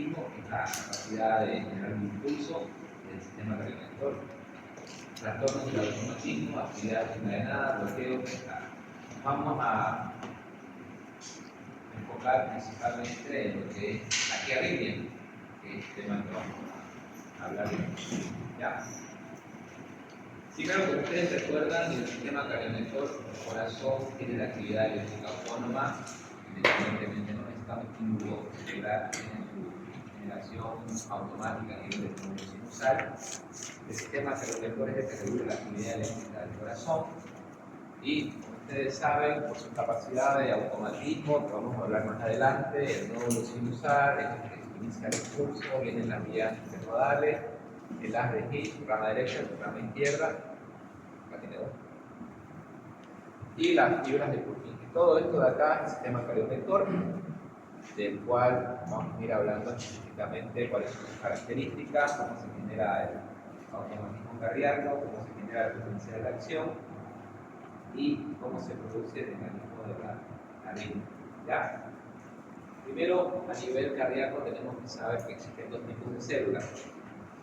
automatismo es la capacidad de generar un impulso del sistema cardiorrespiratorio. Trastornos del automatismo, actividad desencadenada, bloqueo, descarga. Vamos a enfocar principalmente en lo que es taquiarritmia, que es el tema que vamos a hablar de. ¿Ya? Sí, claro que ustedes recuerdan que el sistema cardiorrespiratorio, el corazón tiene la actividad eléctrica autónoma, independientemente no necesitamos estímulo cerebral, tiene su generación automática a nivel de estímulo sinusal. El sistema cardiorrespiratorio es el que regula la actividad eléctrica del corazón y, como ustedes saben, por su capacidad de automatismo, que vamos a hablar más adelante, el nódulo sinusal es el que inicia el impulso, vienen las vías internodales, el haz de His, rama derecha, rama izquierda, acá tiene dos, y las fibras de Purkinje. Todo esto de acá es el sistema cardiorrespiratorio, del cual vamos a ir hablando específicamente cuáles son sus características, cómo se genera el automatismo cardíaco, cómo se genera la potencial de acción y cómo se produce el mecanismo de la arritmia. ¿Ya? Primero, a nivel cardíaco tenemos que saber que existen dos tipos de células.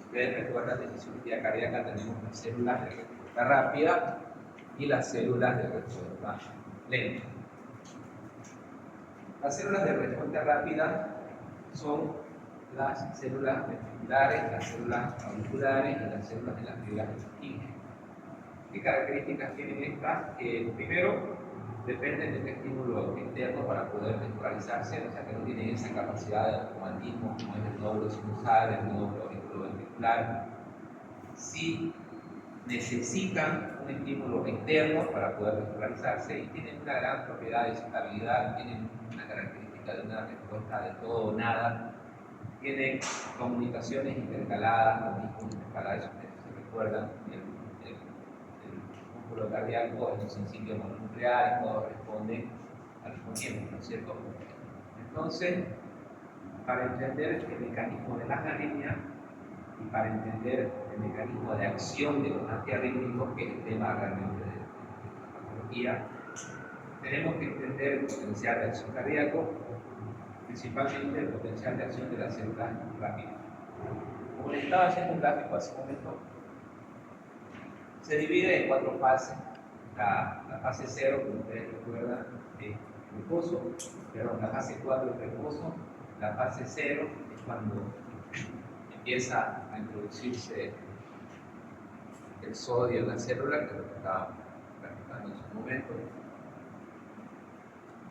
Ustedes recuerdan que en la cirugía cardíaca tenemos las células de respuesta rápida y las células de respuesta lenta. Las células de respuesta rápida son las células ventriculares, las células auriculares y las células de las fibras de Purkinje. ¿Qué características tienen estas? Primero, dependen del estímulo externo para poder neutralizarse, o sea que no tienen esa capacidad de automatismo como es el nódulo sinusal, el nódulo auriculoventricular. Sí necesitan un estímulo externo para poder neutralizarse y tienen una gran propiedad de estabilidad, tienen una característica de una respuesta de todo o nada, tienen comunicaciones intercaladas, los discos intercalares, ustedes se recuerdan, el músculo cardíaco es un sencillo mononuclear y todos responden al mismo tiempo, ¿no es cierto? Entonces, para entender el mecanismo de las arritmias y para entender el mecanismo de acción de los antiarrítmicos, que es el tema realmente de la patología, tenemos que entender el potencial de acción cardíaco, principalmente el potencial de acción de las células rápidas. Como les estaba haciendo un gráfico hace un momento, se divide en 4 fases. La fase 0, como ustedes recuerdan, es reposo, la fase 4 es reposo, la fase 0 es cuando empieza a introducirse el sodio en la célula, que es lo que estábamos practicando en su momento.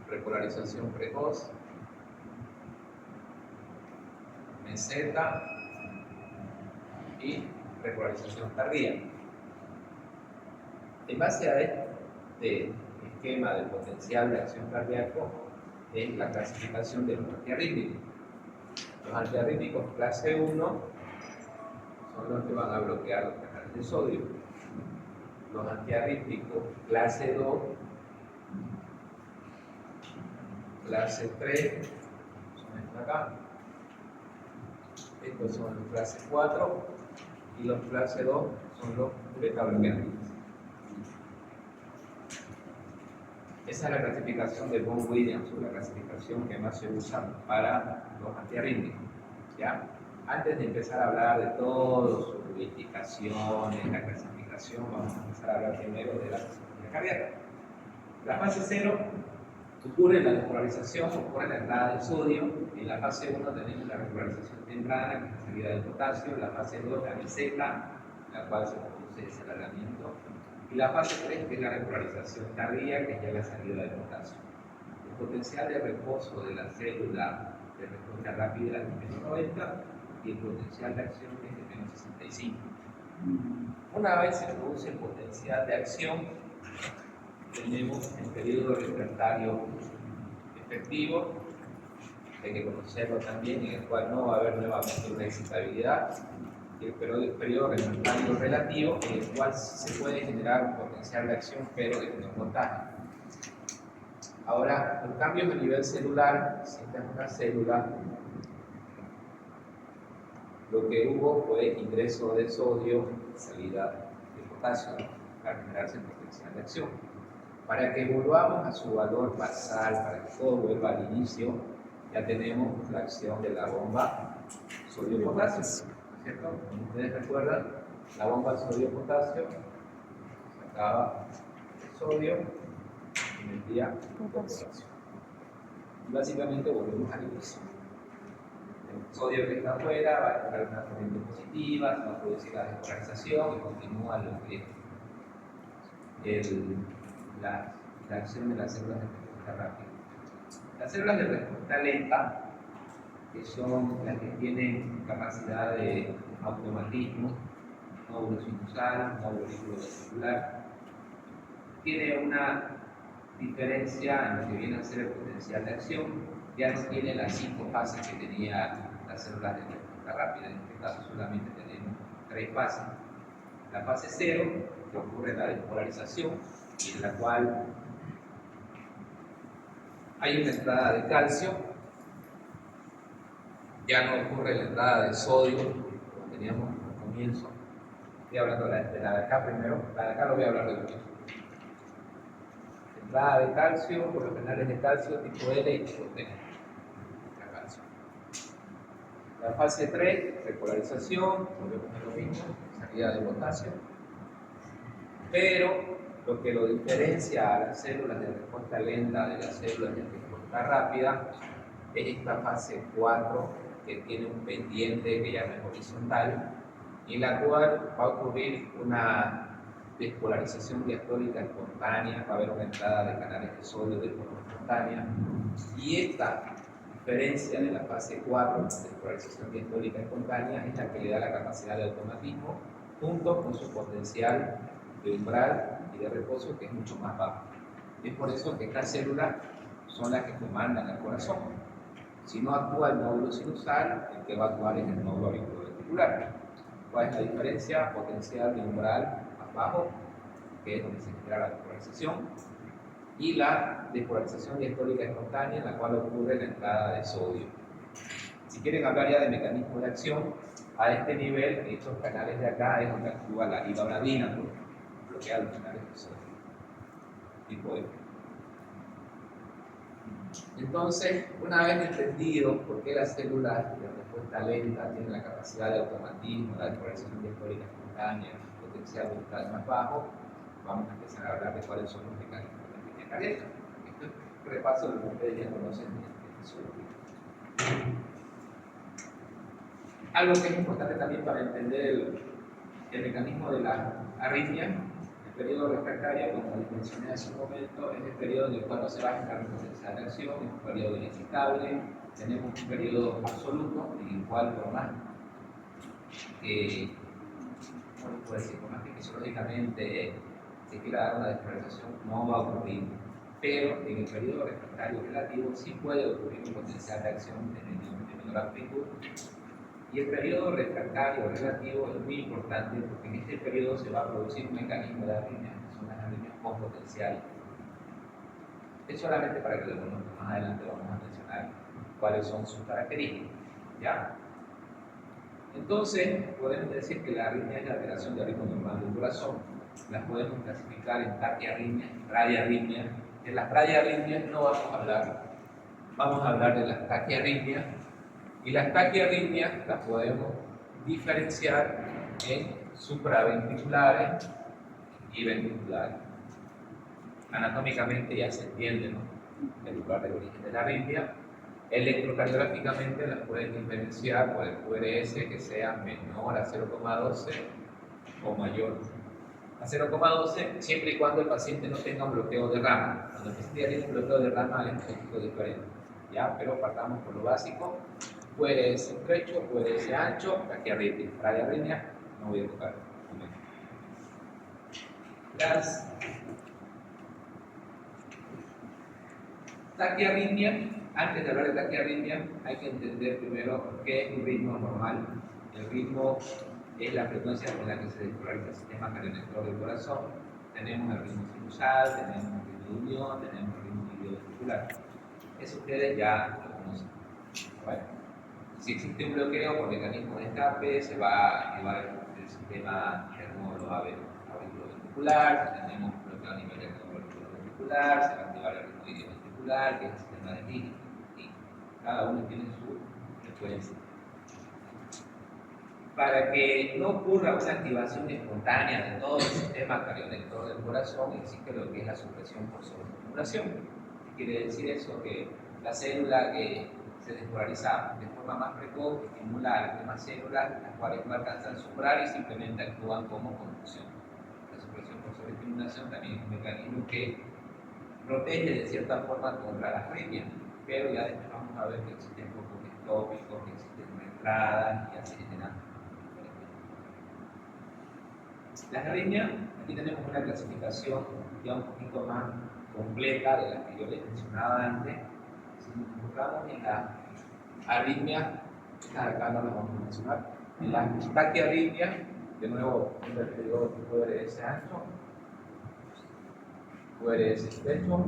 Repolarización precoz, meseta y repolarización tardía. En base a este esquema del potencial de acción cardíaco es la clasificación de los antiarrítmicos. Los antiarrítmicos clase 1 son los que van a bloquear los canales de sodio. Los antiarrítmicos clase 2, clase 3, son estos acá. Estos son los clase 4 y los clase 2 son los beta bloqueantes. Esa es la clasificación de Von Williams, o la clasificación que más se usa para los antiarrítmicos. ¿Ya? Antes de empezar a hablar de todo, sus indicaciones, la clasificación, vamos a empezar a hablar primero de la cirugía cardíaca. La fase 0 ocurre la despolarización, ocurre la entrada del sodio. En la fase 1 tenemos la repolarización temprana, que es la salida del potasio. En la fase 2 la meseta, la cual se produce ese alargamiento. Y la fase 3, que es la repolarización tardía, que es ya la salida del potasio. El potencial de reposo de la célula de respuesta rápida es de menos 90 y el potencial de acción es de menos 65. Una vez se produce el potencial de acción, tenemos el periodo refractario efectivo, hay que conocerlo también, en el cual no va a haber nuevamente una excitabilidad, y el periodo refractario relativo, en el cual se puede generar un potencial de acción, pero de menor voltaje. Ahora, los cambios a nivel celular, si esta es una célula, lo que hubo fue ingreso de sodio, salida de potasio, para generarse el potencial de acción. Para que volvamos a su valor basal, para que todo vuelva al inicio, ya tenemos la acción de la bomba sodio-potasio, ¿cierto? Como ustedes recuerdan, la bomba sodio-potasio sacaba el sodio y metía el potasio. Y básicamente volvemos al inicio. El sodio que está afuera va a entrar una corriente positiva, se va a producir la despolarización y continúa lo que la acción de las células de respuesta rápida. Las células de respuesta lenta, que son las que tienen capacidad de automatismo, nódulo sinusal, nódulo vesicular, tiene una diferencia en lo que viene a ser el potencial de acción. Ya no tiene las 5 fases que tenía las células de respuesta rápida. En este caso solamente tenemos 3 fases. La fase 0, que ocurre la despolarización, y en la cual hay una entrada de calcio, ya no ocurre la entrada de sodio, como teníamos al comienzo. Estoy hablando de la de acá primero, la de acá lo voy a hablar de comienzo. Entrada de calcio, por los canales de calcio tipo L y tipo T. La fase 3, repolarización, volvemos a lo mismo, salida de potasio. Pero lo que lo diferencia a las células de respuesta lenta de las células de respuesta rápida es esta fase 4 que tiene un pendiente que ya no es horizontal, en la cual va a ocurrir una despolarización diastólica espontánea, va a haber una entrada de canales de sodio de forma espontánea, y esta diferencia de la fase 4, despolarización diastólica espontánea, es la que le da la capacidad de automatismo, junto con su potencial de umbral y de reposo, que es mucho más bajo. Es por eso que estas células son las que comandan el corazón. Si no actúa el nódulo sinusal, el que va a actuar es el nódulo auriculoventricular. ¿Cuál es la diferencia? Potencial de umbral más bajo, que es donde se genera la despolarización, y la despolarización diastólica espontánea, en la cual ocurre la entrada de sodio. Si quieren hablar ya de mecanismos de acción, a este nivel, en estos canales de acá, es donde actúa la ibabradina, bloquea los canales de sodio, tipo F. Entonces, una vez entendido por qué las células de respuesta lenta tienen la capacidad de automatismo, la despolarización diastólica espontánea, el potencial umbral más bajo, vamos a empezar a hablar de cuáles son los mecanismos de la arritmia cardíaca. Esto es un repaso de lo que ustedes ya conocen de fisiología. Algo que es importante también para entender el mecanismo de la arritmia, el periodo refractario, como les mencioné hace un momento, es el periodo en el cual no se va a generar potencial de acción, es un periodo inestable, tenemos un periodo absoluto en el cual por más que, por más que fisiológicamente se quiera dar una despolarización, no va a ocurrir. Pero en el periodo refractario relativo sí puede ocurrir un potencial de acción de menor amplitud. Y el periodo refractario relativo es muy importante porque en este periodo se va a producir un mecanismo de arritmia, que son las arritmias con potencial. Es solamente para que lo conozcan, más adelante vamos a mencionar cuáles son sus características. ¿Ya? Entonces, podemos decir que la arritmia es la alteración del ritmo normal del corazón. Las podemos clasificar en taquiarritmia y bradiarritmia. En las bradiarritmias no vamos a hablar, vamos a hablar de las taquiarritmias. Y las taquiarritmias las podemos diferenciar en supraventriculares y ventriculares. Anatómicamente ya se entiende, ¿no?, el lugar del origen de la arritmia. Electrocardiográficamente las pueden diferenciar por el QRS que sea menor a 0,12 o mayor a 0,12, siempre y cuando el paciente no tenga un bloqueo de rama. Cuando el paciente ya tiene un bloqueo de rama es un poquito diferente, ¿ya? Pero partamos por lo básico. QRS estrecho, QRS ancho, taquiarritmia. Bradiarritmia no voy a tocar. Las taquiarritmias, antes de hablar de taquiarritmia, hay que entender primero qué es un ritmo normal. El ritmo es la frecuencia con la que se despolariza el sistema cardioventricular del corazón. Tenemos el ritmo sinusal, tenemos el ritmo de unión, tenemos el ritmo ilioventricular. Eso ustedes ya lo conocen. Bueno, si existe un bloqueo por mecanismo de escape, se va a activar el sistema interno auriculoventricular. Si tenemos un bloqueo a nivel del auriculoventricular, se va a activar el ritmo ilioventricular, que es el sistema de Lind. cada uno tiene su frecuencia. Para que no ocurra una activación espontánea de todo el sistema cardiolector del corazón, existe lo que es la supresión por sobreestimulación. ¿Qué quiere decir eso? Que la célula que se despolariza de forma más precoz estimula a las demás células, las cuales no alcanzan a superar y simplemente actúan como conducción. La supresión por sobreestimulación también es un mecanismo que protege de cierta forma contra las arritmias, pero ya después vamos a ver que existen focos ectópicos, que existen entradas y así generan. Las arritmias, aquí tenemos una clasificación ya un poquito más completa de la que yo les mencionaba antes. Si nos enfocamos en la arritmia, estas acá no las vamos a mencionar. En la taquiarritmia, de nuevo, un periodo tipo URS ancho, URS estrecho,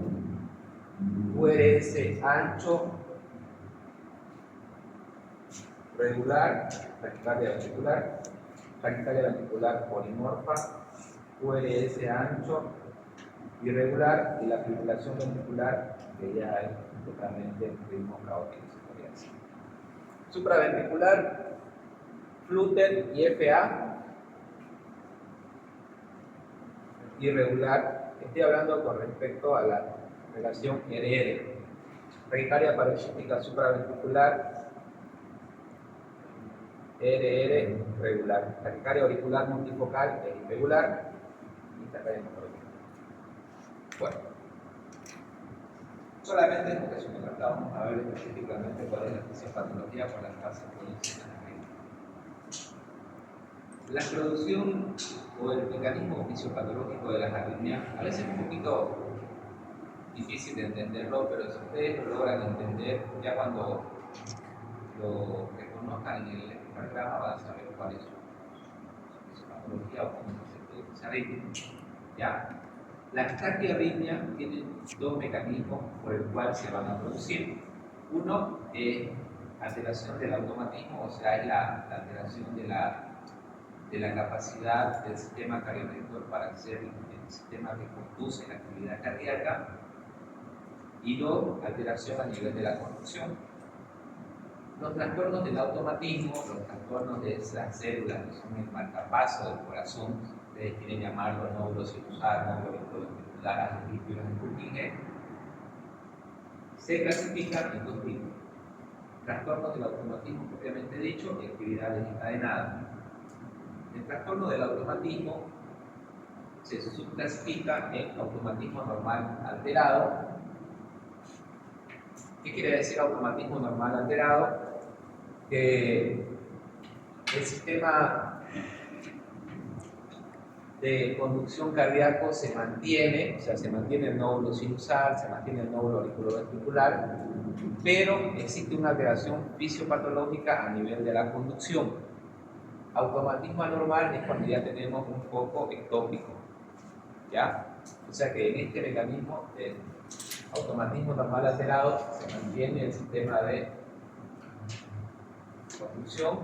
URS ancho, regular, taquicardia ventricular, taquicardia ventricular polimorfa, URS ancho, irregular y la fibrilación ventricular, que ya es totalmente ritmo caótico, se podría decir. Supraventricular, Flutter y FA, irregular. Estoy hablando con respecto a la relación RR. Taquicardia paroxística supraventricular, RR regular. Taquicardia auricular multifocal es irregular y taquicardia hemorrágica. Bueno, solamente en ocasiones vamos a ver específicamente cuál es la fisiopatología por las fases clínicas. La producción o el mecanismo fisiopatológico de las arritmias a veces es un poquito difícil de entenderlo, pero si ustedes lo logran entender, ya cuando lo reconozcan en el electrocardiograma van a saber cuál es su fisiopatología o cómo se produce esa arritmia. ¿Ya? Las taquiarritmias tienen dos mecanismos por el cual se van a producir. Uno es alteración del automatismo, o sea, es la alteración de la capacidad del sistema cardiorector para ser el sistema que conduce la actividad cardíaca. Y dos, alteración a nivel de la conducción. Los trastornos del automatismo, los trastornos de esas células que son el marcapaso del corazón, ustedes quieren llamarlo nódulo sinusal, nódulo ventricular, arritmias de Purkinje, se clasifican en dos tipos: trastornos del automatismo propiamente dicho y actividades encadenadas. El trastorno del automatismo se subclasifica en automatismo normal alterado. ¿Qué quiere decir automatismo normal alterado? Que el sistema de conducción cardíaco se mantiene, o sea, se mantiene el nódulo sinusal, se mantiene el nódulo auriculoventricular, pero existe una alteración fisiopatológica a nivel de la conducción. Automatismo anormal es cuando ya tenemos un foco ectópico, ¿ya? O sea que en este mecanismo de automatismo normal alterado se mantiene el sistema de conducción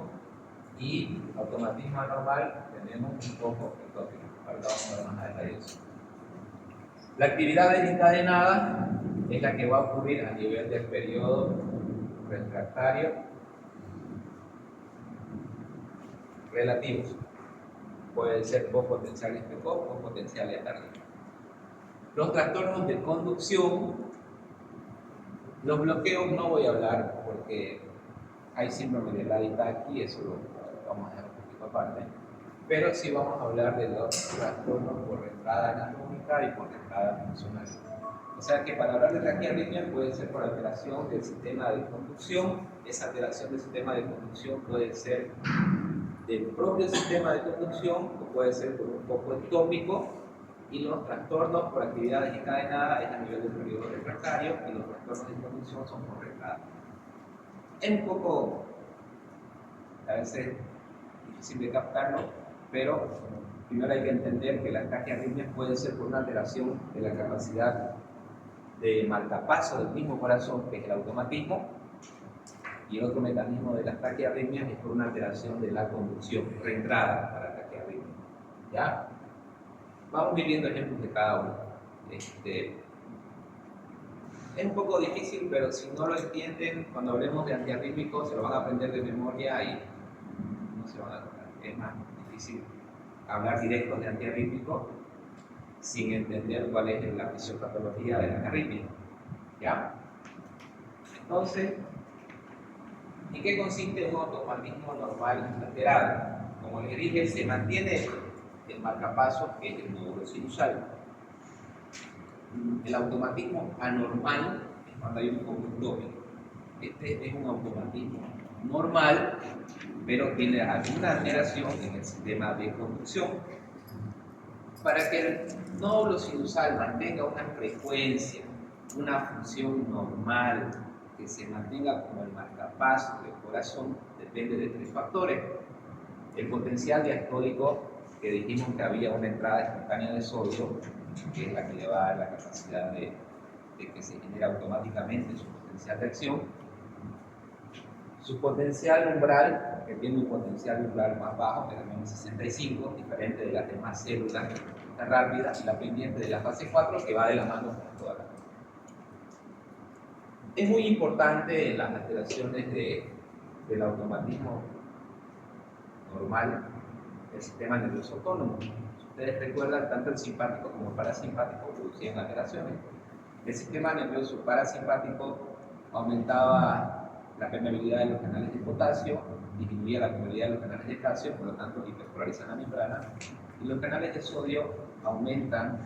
y automatismo anormal tenemos un foco ectópico. Ahora vamos a ver más a detalle eso. La actividad desencadenada es la que va a ocurrir a nivel del periodo refractario relativos. Pueden ser post potenciales precoz o potenciales tardíos. Los trastornos de conducción, los bloqueos no voy a hablar porque hay síndrome de Ladi-Taqi, eso lo vamos a dejar un poquito aparte. Pero sí vamos a hablar de los trastornos por entrada anatómica y por entrada funcional. O sea que para hablar de taquiarritmia puede ser por alteración del sistema de conducción. Esa alteración del sistema de conducción puede ser del propio sistema de conducción o puede ser por un foco ectópico. Y los trastornos por actividades encadenadas es a nivel del periodo refractario y los trastornos de conducción son por entrada. Es un poco, a veces, difícil de captarlo, pero primero hay que entender que las taquiarritmias pueden ser por una alteración de la capacidad de marcapaso del mismo corazón, que es el automatismo, y el otro mecanismo de las taquiarritmias es por una alteración de la conducción, reentrada para la taquiarritmia. ¿Ya? Vamos a ir viendo ejemplos de cada uno. Es un poco difícil, pero si no lo entienden, cuando hablemos de antiarrítmico, se lo van a aprender de memoria y no se van a tocar. Es más difícil hablar directo de antiarrítmico sin entender cuál es la fisiopatología de la arritmia. ¿Ya? Entonces, ¿en qué consiste un automatismo normal alterado? Como les dije, se mantiene el marcapasos, que es el nódulo sinusal. El automatismo anormal es cuando hay un conductor. Este es un automatismo normal, pero tiene alguna alteración en el sistema de conducción. Para que el nódulo sinusal mantenga una frecuencia, una función normal, que se mantenga como el marcapasos del corazón, depende de 3 factores. El potencial diastólico, que dijimos que había una entrada espontánea de sodio, que es la que le va a dar la capacidad de que se genere automáticamente su potencial de acción. Su potencial umbral, que tiene un potencial umbral más bajo, que es menos 65, diferente de las demás células rápidas, y la pendiente de la fase 4, que va de la mano con toda la. Es muy importante en las alteraciones del automatismo normal el sistema nervioso autónomo. Si ustedes recuerdan, tanto el simpático como el parasimpático producían alteraciones. El sistema nervioso parasimpático aumentaba la permeabilidad de los canales de potasio, disminuía la permeabilidad de los canales de calcio, por lo tanto hiperpolarizan la membrana, y los canales de sodio aumentan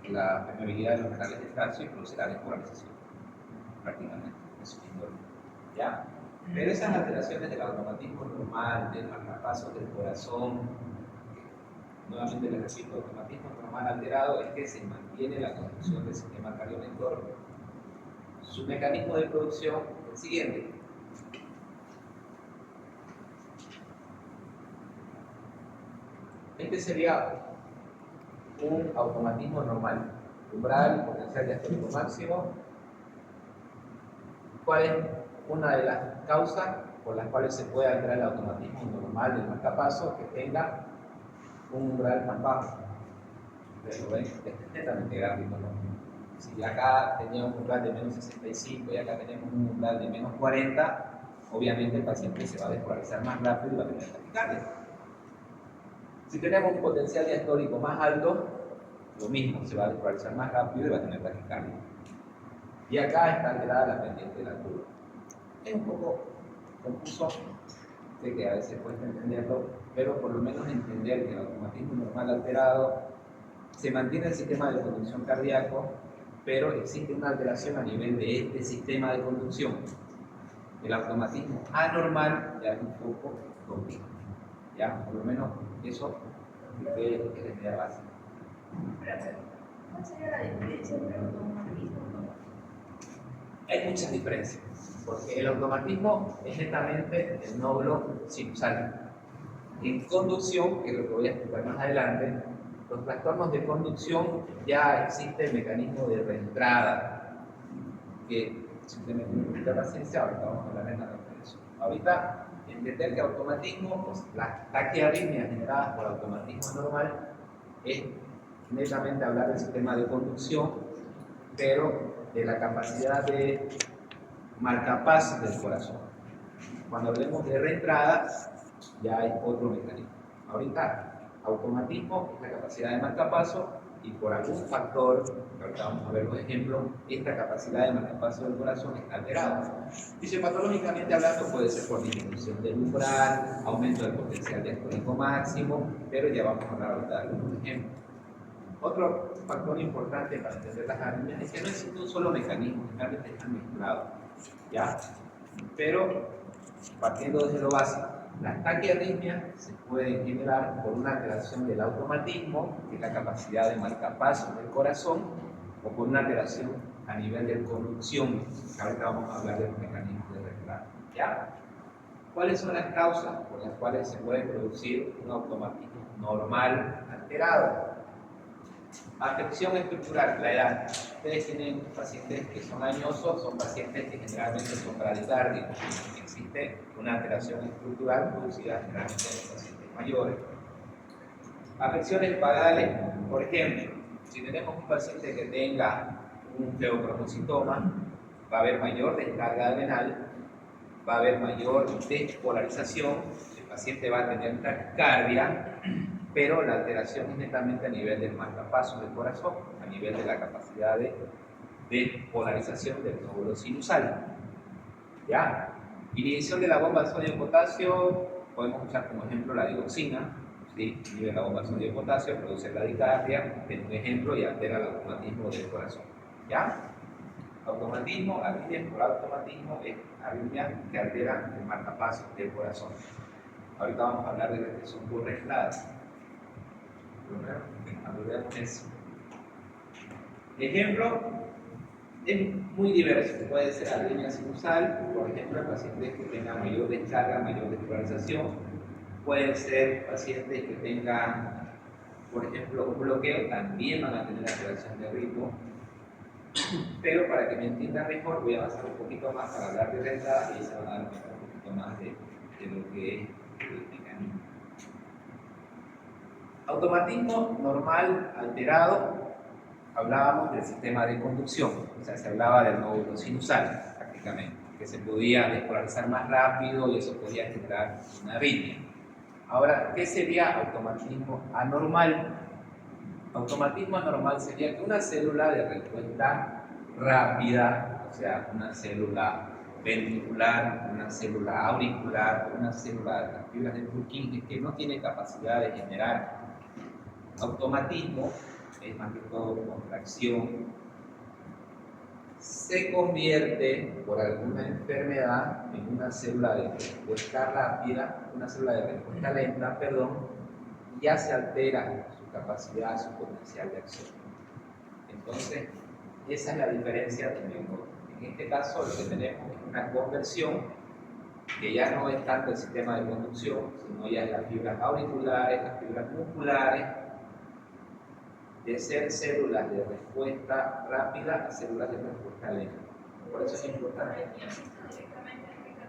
la permeabilidad de los canales de calcio y produce la despolarización, prácticamente, eso es normal. ¿Ya? Pero esas alteraciones del automatismo normal, del marcapasos del corazón, nuevamente les repito, el automatismo normal alterado es que se mantiene la conducción del sistema cardiovascular. Su mecanismo de producción es el siguiente. Este sería un automatismo normal. Umbral, potencial diastólico máximo. ¿Cuál es una de las causas por las cuales se puede alterar el automatismo normal del marcapasos? Que tenga un umbral más bajo. Ustedes lo ven, este es netamente gráfico, ¿no? Si acá tenía un umbral de menos 65 y acá tenemos un umbral de menos 40, obviamente el paciente se va a despolarizar más rápido y va a tener taquicardia. Si tenemos un potencial diastólico más alto, lo mismo, se va a despolarizar más rápido y va a tener taquicardia. Y acá está alterada la pendiente de la curva. Es un poco confuso, sé que a veces cuesta entenderlo, pero por lo menos entender que el automatismo normal alterado se mantiene el sistema de conducción cardíaco, pero existe una alteración a nivel de este sistema de conducción. El automatismo anormal ya es un poco complejo. Ya, por lo menos eso es la idea básica. ¿Cuál sería la diferencia entre el automatismo y no? Hay muchas diferencias, porque el automatismo es netamente el nódulo sinusal. En conducción, que es lo que voy a explicar más adelante, los trastornos de conducción ya existe el mecanismo de reentrada, que simplemente no necesita paciencia, ahorita vamos a hablar en la de eso. Ahorita, entender que automatismo, pues, las taquiarritmias generadas por automatismo normal, es netamente hablar del sistema de conducción, pero de la capacidad de marcapasos del corazón. Cuando hablemos de reentrada, ya hay otro mecanismo. Ahorita, automatismo es la capacidad de marcapasos y por algún factor, que ahorita vamos a ver los ejemplos, esta capacidad de marcapasos del corazón está alterada. Fisiopatológicamente hablando puede ser por disminución del umbral, aumento del potencial diastólico máximo, pero ya vamos a hablar ahorita de algunos ejemplos. Otro factor importante para entender las arritmias es que no existe un solo mecanismo, realmente están mezclados, ¿ya? Pero, partiendo desde lo básico, las taquiarritmias se pueden generar por una alteración del automatismo, que es la capacidad de marcapasos del corazón, o por una alteración a nivel de conducción. Ahorita vamos a hablar de los mecanismos de reentrada, ¿ya? ¿Cuáles son las causas por las cuales se puede producir un automatismo normal alterado? Afección estructural, la edad. Ustedes tienen pacientes que son añosos, son pacientes que generalmente son bradicárdicos. Existe una alteración estructural producida generalmente en los pacientes mayores. Afecciones pagales, por ejemplo, si tenemos un paciente que tenga un feocromocitoma, va a haber mayor descarga adrenal, va a haber mayor despolarización, el paciente va a tener taquicardia, pero la alteración es netamente a nivel del marcapasos del corazón, a nivel de la capacidad de despolarización del nódulo sinusal. ¿Ya? Inhibición de la bomba de sodio-potasio, podemos usar como ejemplo la digoxina, ¿sí? Inhibe la bomba de sodio-potasio, produce bradicardia, es un ejemplo, y altera el automatismo del corazón. ¿Ya? Automatismo, arritmias por automatismo, es arritmias que alteran el marcapasos del corazón. Ahorita vamos a hablar de las que son correlatas. Primero, hablemos de eso. Ejemplo, es muy diverso. Puede ser arritmia sinusal, por ejemplo, pacientes que tengan mayor descarga, mayor despolarización. Pueden ser pacientes que tengan, por ejemplo, un bloqueo, también van a tener alteración de ritmo. Pero para que me entiendan mejor, voy a avanzar un poquito más para hablar de renta y se van a dar cuenta un poquito más de lo que es el mecanismo. Automatismo normal alterado, hablábamos del sistema de conducción, o sea, se hablaba del nódulo sinusal prácticamente, que se podía despolarizar más rápido y eso podía generar una arritmia. Ahora, ¿qué sería automatismo anormal? Automatismo anormal sería que una célula de respuesta rápida, o sea, una célula ventricular, una célula auricular, una célula de las fibras de Purkinje que no tiene capacidad de generar automatismo, es más que todo contracción, se convierte por alguna enfermedad en una célula de respuesta rápida, una célula de respuesta lenta, perdón, y ya se altera su capacidad, su potencial de acción. Entonces, esa es la diferencia del método. En este caso, lo que tenemos es una conversión que ya no es tanto el sistema de conducción, sino ya es las fibras auriculares, las fibras musculares, de ser células de respuesta rápida a células de respuesta lenta. Por eso es importante.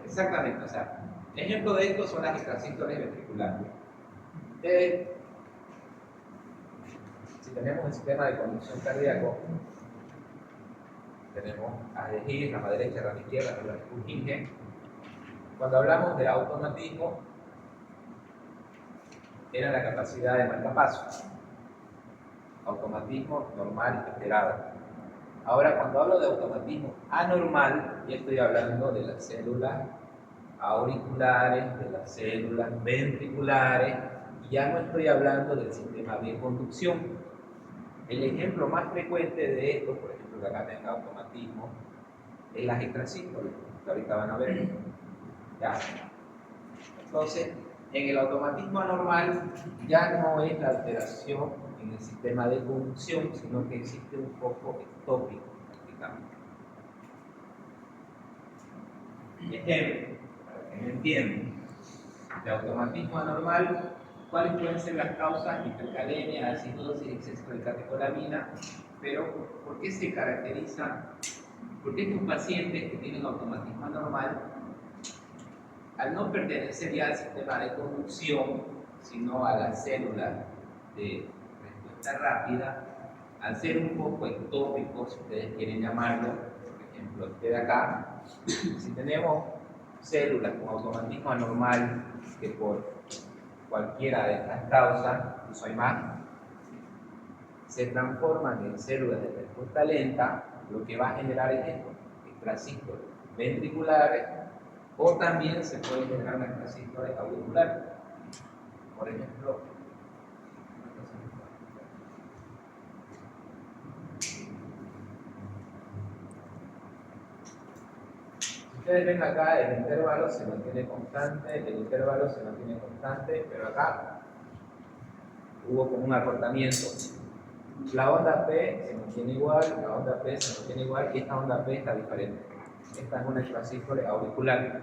Exactamente, o sea, ejemplo de esto son las extrasístoles ventriculares. Si tenemos el sistema de conducción cardíaco, tenemos ADG, rama derecha, rama izquierda, rama Purkinje. Cuando hablamos de automatismo, era la capacidad de marcapasos. Automatismo normal y esperado. Ahora, cuando hablo de automatismo anormal, ya estoy hablando de las células auriculares, de las células ventriculares, y ya no estoy hablando del sistema de conducción. El ejemplo más frecuente de esto, por ejemplo, que acá tenga automatismo, es las extrasístoles, que ahorita van a ver. ¿Ya? Entonces, en el automatismo anormal ya no es la alteración en el sistema de conducción, sino que existe un foco ectópico, prácticamente. Ejemplo, para que me entiendan, de automatismo anormal, ¿cuáles pueden ser las causas? Hipercalemia, acidosis, exceso de catecolamina. Pero, ¿por qué se caracteriza? Porque estos pacientes que tienen automatismo anormal, al no pertenecer ya al sistema de conducción, sino a las células de respuesta rápida, al ser un poco ectópico, si ustedes quieren llamarlo, por ejemplo, este de acá, si tenemos células con automatismo anormal que por cualquiera de estas causas, incluso hay más, se transforman en células de respuesta lenta, lo que va a generar es esto, extrasístoles ventriculares, o también se puede generar una extrasístoles auriculares. Por ejemplo, si ustedes ven acá, el intervalo se mantiene constante, pero acá hubo como un acortamiento. La onda P se mantiene igual, la onda P se mantiene igual, y esta onda P está diferente. Esta es una extrasístole auricular.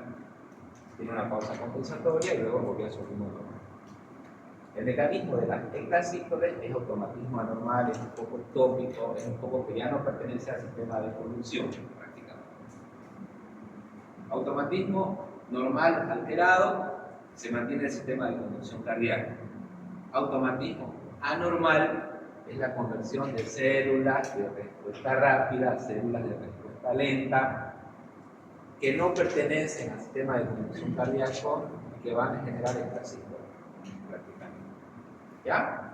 Tiene una pausa compensatoria y luego volvió a su ritmo normal. El mecanismo de las extrasístoles es automatismo anormal, es un poco ectópico, es un poco que ya no pertenece al sistema de conducción prácticamente. Automatismo normal alterado, se mantiene el sistema de conducción cardíaca. Automatismo anormal, es la conversión de células de respuesta rápida a células de respuesta lenta que no pertenecen al sistema de conducción cardíaco y que van a generar extrasístoles prácticamente. ¿Ya?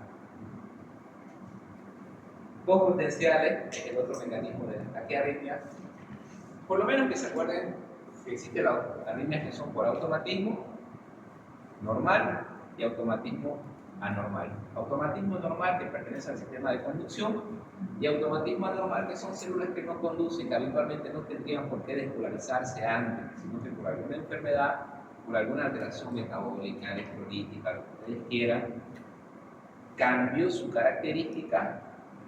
Dos potenciales, es el otro mecanismo de la taquiarritmia. Por lo menos que se acuerden que existen las arritmias que son por automatismo normal y automatismo anormal. Automatismo normal que pertenece al sistema de conducción y automatismo anormal que son células que no conducen, que habitualmente no tendrían por qué despolarizarse antes, sino que por alguna enfermedad, por alguna alteración metabólica, electrolítica, lo que ustedes quieran, cambió su característica,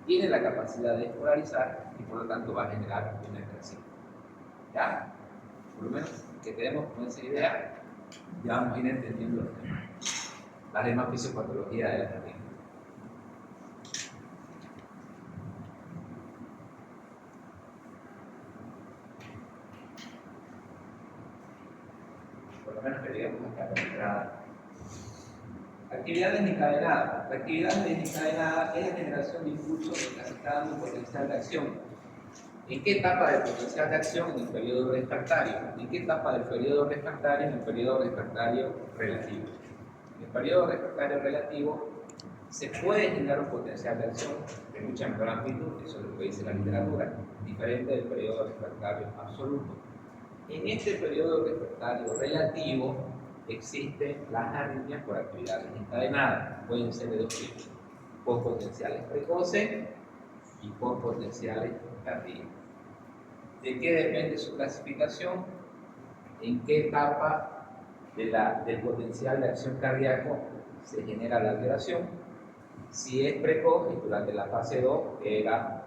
tiene la capacidad de despolarizar y por lo tanto va a generar una extracción. ¿Ya? Por lo menos que tenemos con esa idea, ya vamos a ir entendiendo los temas. Las demás fisiopatologías de la arritmia. Por lo menos que lleguemos hasta la entrada. Actividad desencadenada. La actividad desencadenada es la generación de impulso mientras se está dando un potencial de acción. ¿En qué etapa del potencial de acción? En el periodo refractario. ¿En qué etapa del periodo refractario? En el periodo refractario relativo. En el periodo refractario relativo se puede generar un potencial de acción de mucha menor amplitud, eso es lo que dice la literatura, diferente del periodo refractario absoluto. En este periodo refractario relativo existen las arritmias por actividad desencadenada. Pueden ser de dos tipos: por potenciales precoces y por potenciales tardíos. ¿De qué depende su clasificación? ¿En qué etapa del potencial de acción cardíaco se genera la alteración? Si es precoz, es durante la fase 2, que era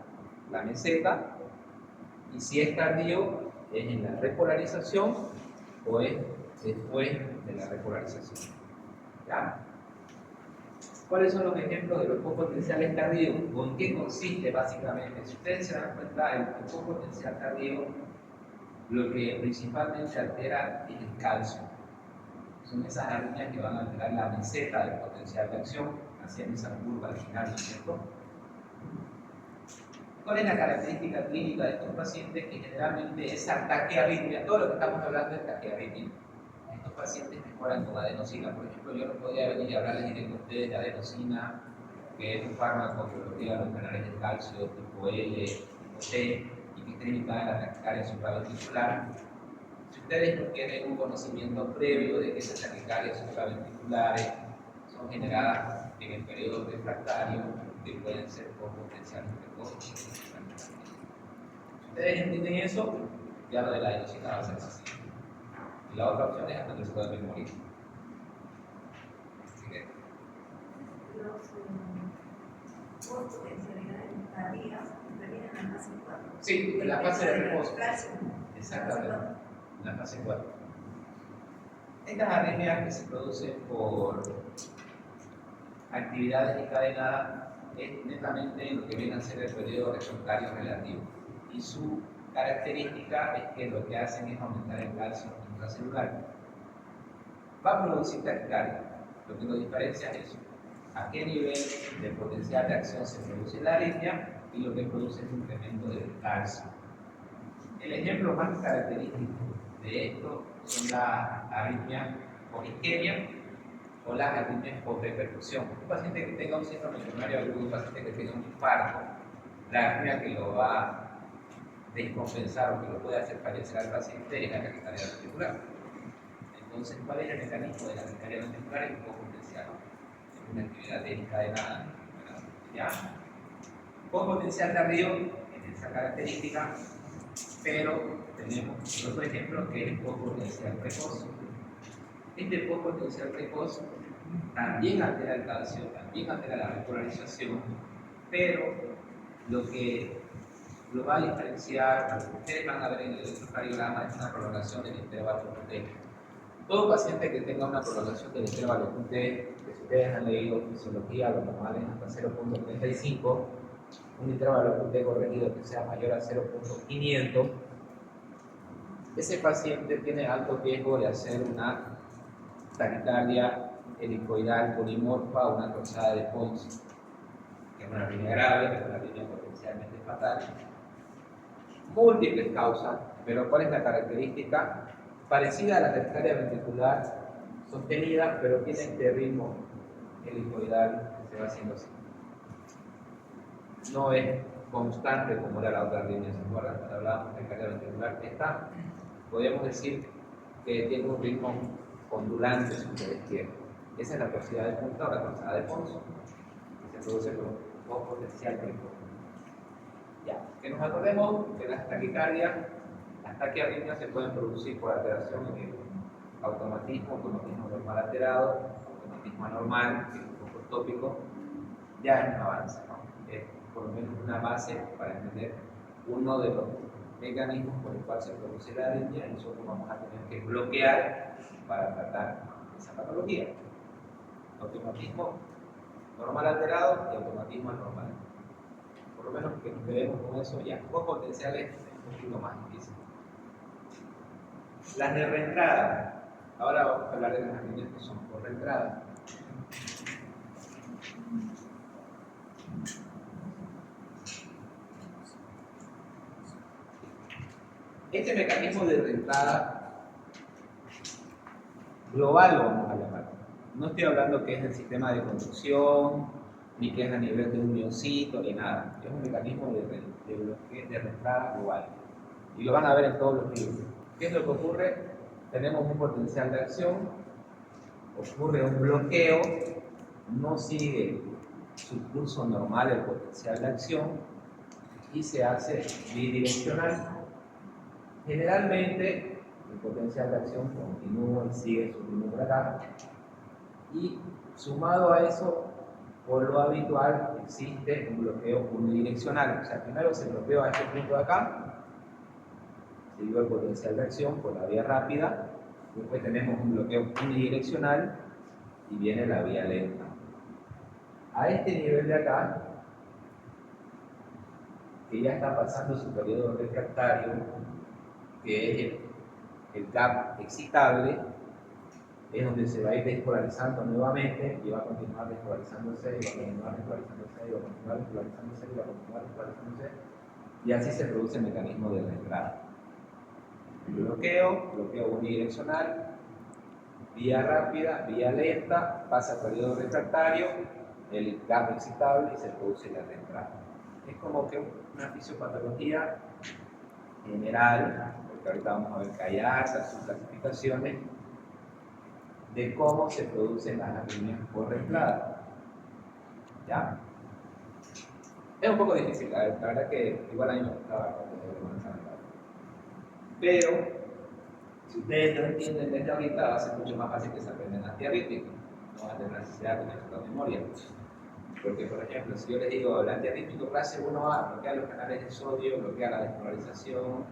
la meseta, y si es tardío, es en la repolarización o es después de la repolarización. ¿Ya? ¿Cuáles son los ejemplos de los potenciales tardíos? ¿O en qué consiste básicamente? Si ustedes se dan cuenta, el potencial tardío lo que principalmente altera es el calcio. Son esas arritmias que van a alterar la meseta del potencial de acción, haciendo esa curva al final, ¿cierto? ¿Cuál es la característica clínica de estos pacientes? Que generalmente esa taquiarritmia, todo lo que estamos hablando es taquiarritmia. Estos pacientes mejoran con adenosina. Por ejemplo, yo no podía venir y hablarles directo a ustedes de adenosina, que es un fármaco que bloquea los canales de calcio tipo L, tipo T, y que está indicada en la taquicardia supraventricular. Si ustedes no tienen un conocimiento previo de que esas taquicardias supraventriculares son generadas en el periodo refractario, que pueden ser por potenciales precoces. Si ustedes entienden eso, ya lo de la adenosina va a ser así. Y la otra opción es aprender sobre la memoria. Así que, Los potencialidades tardías terminan en la fase 4. sí, en la fase de reposo. Calcio. Exactamente, en la fase 4. Estas arritmias que se producen por actividad desencadenada es netamente lo que viene a ser el periodo refractario relativo. Y su característica es que lo que hacen es aumentar el calcio intracelular. Va a producir taquicardia. Lo que nos diferencia es eso: a qué nivel de potencial de acción se produce la arritmia, y lo que produce es un incremento del calcio. El ejemplo más característico de esto son las arritmias por isquemia o las arritmias por repercusión. Un paciente que tenga un síndrome coronario agudo, un paciente que tenga un infarto, la arritmia que lo va a descompensar o que lo puede hacer fallecer al paciente es la taquicardia ventricular. Entonces, ¿cuál es el mecanismo de la taquicardia ventricular? Es un poco potencial. Es una actividad desencadenada. ¿Ya? Con potencial tardío en esa característica, pero tenemos otro ejemplo que es el potencial precoz. Este potencial precoz también altera el calcio, también altera la repolarización, pero lo que lo va a diferenciar, lo que ustedes van a ver en el electrocardiograma, es una prolongación del intervalo QT. Todo paciente que tenga una prolongación del intervalo QT, que si ustedes han leído fisiología, lo normal es hasta 0.35, un intervalo QT corregido que sea mayor a 0.500, ese paciente tiene alto riesgo de hacer una taquicardia helicoidal polimorfa o una cruzada de Pons, que es una arritmia grave, que es una arritmia potencialmente fatal. Múltiples causas, pero ¿cuál es la característica? Parecida a la taquicardia ventricular sostenida, pero tiene este ritmo helicoidal que se va haciendo así. No es constante como era la otra arritmia, ¿se acuerdan? Cuando hablábamos de taquicardia ventricular, esta podríamos decir que tiene un ritmo ondulante sobre la izquierda. Esa es la velocidad de punta o la velocidad de Ponzo, que se produce con potencial precoz. Ya, que nos acordemos que las taquicardias, las taquiarritmias se pueden producir por alteración en el automatismo normal alterado, automatismo anormal, que es un poco tópico, ya es un avance, ¿no? Es por lo menos una base para entender uno de los mecanismos por el cual se produce la arritmia y nosotros vamos a tener que bloquear para tratar esa patología. Automatismo normal alterado y automatismo anormal. Por lo menos que nos quedemos con eso ya. Con potenciales es un poquito más difícil. Las de reentrada. Ahora vamos a hablar de las arritmias que son por reentrada. Este mecanismo de reentrada global lo vamos a llamar. No estoy hablando que es el sistema de conducción, ni que es a nivel de un miocito, ni nada. Es un mecanismo de reentrada global. Y lo van a ver en todos los libros. ¿Qué es lo que ocurre? Tenemos un potencial de acción, ocurre un bloqueo, no sigue su curso normal el potencial de acción y se hace bidireccional. Generalmente el potencial de acción continúa y sigue su ritmo por acá, y sumado a eso, por lo habitual, existe un bloqueo unidireccional. O sea, primero se bloqueó a este punto de acá, se dio el potencial de acción por la vía rápida, después tenemos un bloqueo unidireccional y viene la vía lenta. A este nivel de acá, que ya está pasando su periodo refractario, que es el gap excitable, es donde se va a ir despolarizando nuevamente y va a continuar despolarizándose, y va a continuar despolarizándose, y va a continuar despolarizándose, y va a continuar despolarizándose, y así se produce el mecanismo de reentrada. Bloqueo unidireccional, vía rápida, vía lenta, pasa el periodo refractario, el gap excitable y se produce la reentrada. Es como que una fisiopatología general, porque ahorita vamos a ver que hay hartas subclasificaciones de cómo se producen las arritmias por reentrada. ¿Ya? Es un poco difícil, la verdad que igual a mí me gustaba pero si ustedes lo entienden desde ahorita va a ser mucho más fácil que se aprendan antiarrítmicos, no van a tener necesidad de tener toda memoria. Porque, por ejemplo, si yo les digo el antiarrítmico clase 1A bloquea los canales de sodio, bloquea la despolarización,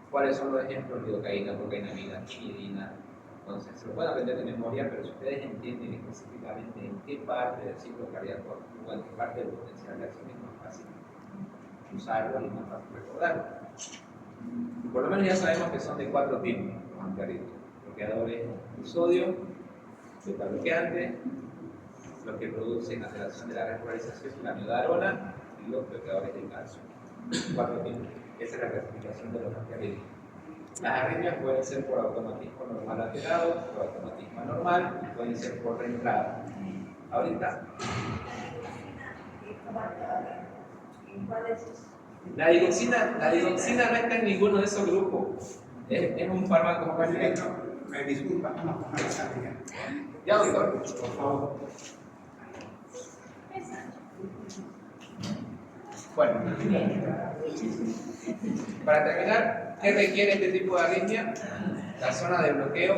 ¿cuáles son los ejemplos? Lidocaína, cocainamida, quinidina. Entonces, se lo pueden aprender de memoria, pero si ustedes entienden específicamente en qué parte del ciclo cardíaco actúa, en qué parte del potencial de acción, es más fácil usarlo y más fácil recordarlo. Por lo menos ya sabemos que son de 4 tipos los antiarrítmicos: bloqueadores de sodio, beta bloqueantes, los que producen alteración de la repolarización y la miodarona, y los bloqueadores de calcio. 4 tipos. Esa es la clasificación de los antiarrítmicos. Las arritmias pueden ser por automatismo normal alterado, por automatismo anormal, y pueden ser por reentrada. Ahorita, la digoxina no está en ninguno de esos grupos. Es un fármaco perfecto. Me disculpa, no, Ya, doctor, por favor. Bueno, para terminar, ¿qué requiere este tipo de arritmia? La zona de bloqueo,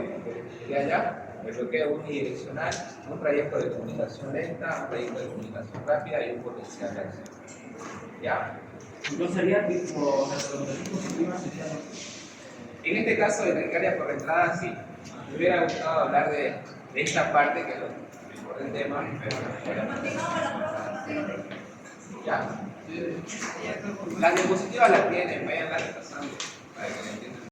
que allá, el bloqueo unidireccional, un trayecto de comunicación lenta, un trayecto de comunicación rápida y un potencial de acción. ¿Ya? no sería tipo En este caso de taquicardia por reentrada, sí. Me hubiera gustado hablar de esta parte, que es lo importante tema, pero ¿ya? Las diapositivas las tienen, vayan las repasando para que lo entiendan.